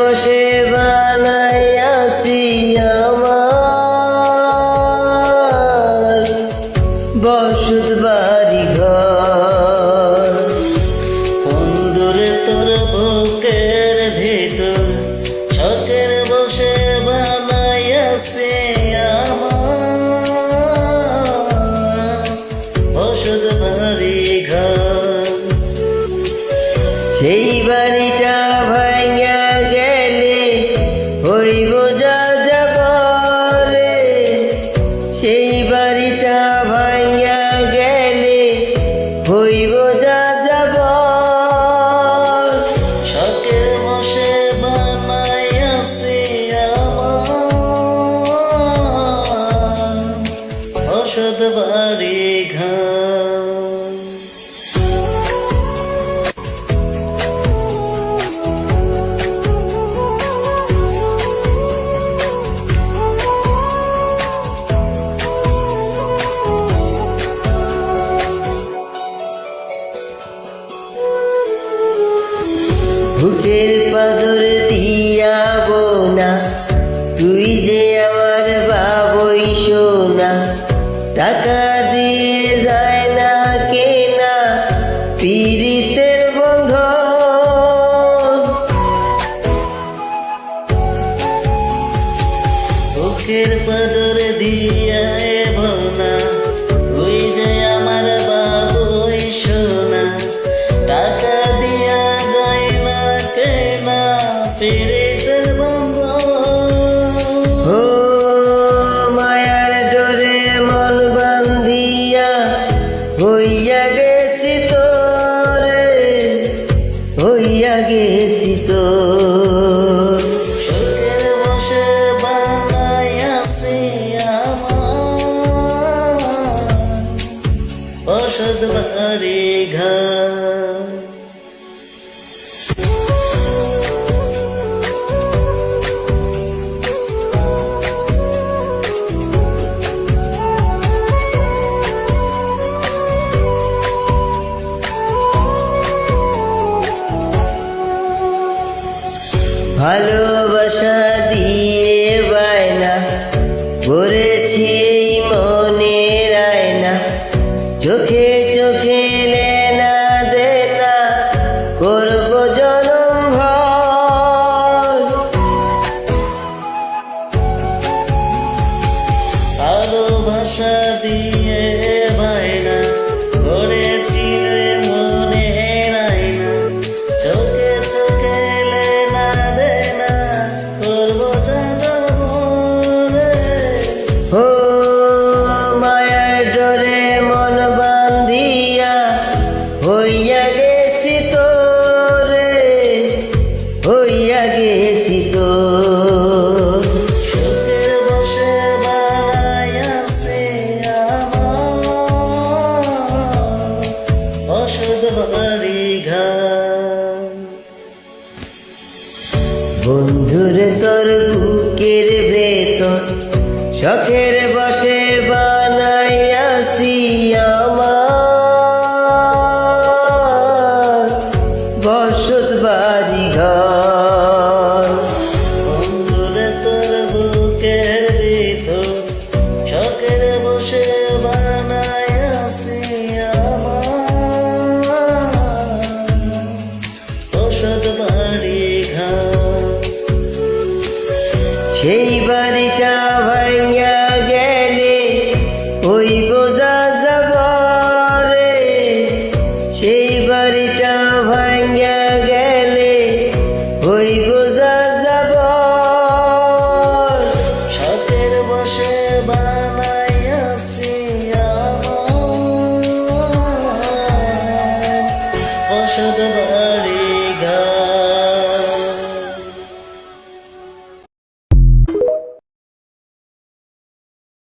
বসে বানাইয়াছি আমার বসত বাড়ি ঘর। বন্ধুরে তোর বুকের ভেতর শখের বসে বানাইয়াছে আমার বসত বাড়ি ঘর। সেই বাড়িটা ভাঙা গেলে হইব যা যাবরে, সেই বাড়িটা ভাঙা গেলে হইব যা যাব। শখের বসে বানাইয়াছে আমার বসত বাড়ি ঘর। বুকের পাথর দিয়াব না, তুই যে আমার বাবই সোনা। টাকা দিয়ে যায় না কেনা পীড়িতের বন্ধন। বুকের পাঁজর দিয়া ভোনা, তুই যে আমার বাবুই সোনা। টাকা দিয়া যায় না কেনা পীড়িতের বন্ধন। ও মায়ার ডোরে মন বান্ধিয়া হইয়া গেছি তোরে, হইয়া গেছি তোর। শখের বসে বানাইয়াছে আমার বসত বাড়ি ঘর। ভালোবাসা দিয়ে বায়না করেছি এই মনের আয়না, চোখে চোখে লেনা দেনা করব জনম ভর। ভালোবাসা দিয়ে বায়না করেছি মনের আয়না, চোখে চোখে লেনা দেনা করব জীবনে। ও মায়ার ডোরে মন বান্ধিয়া হইয়া গেছি তোরে, হইয়া গেছি তোর। শখের বসে বানাইয়াছে আমার বসত বাড়ি ঘর। বন্ধুরে তোর বুকের ভেতর শখের বসে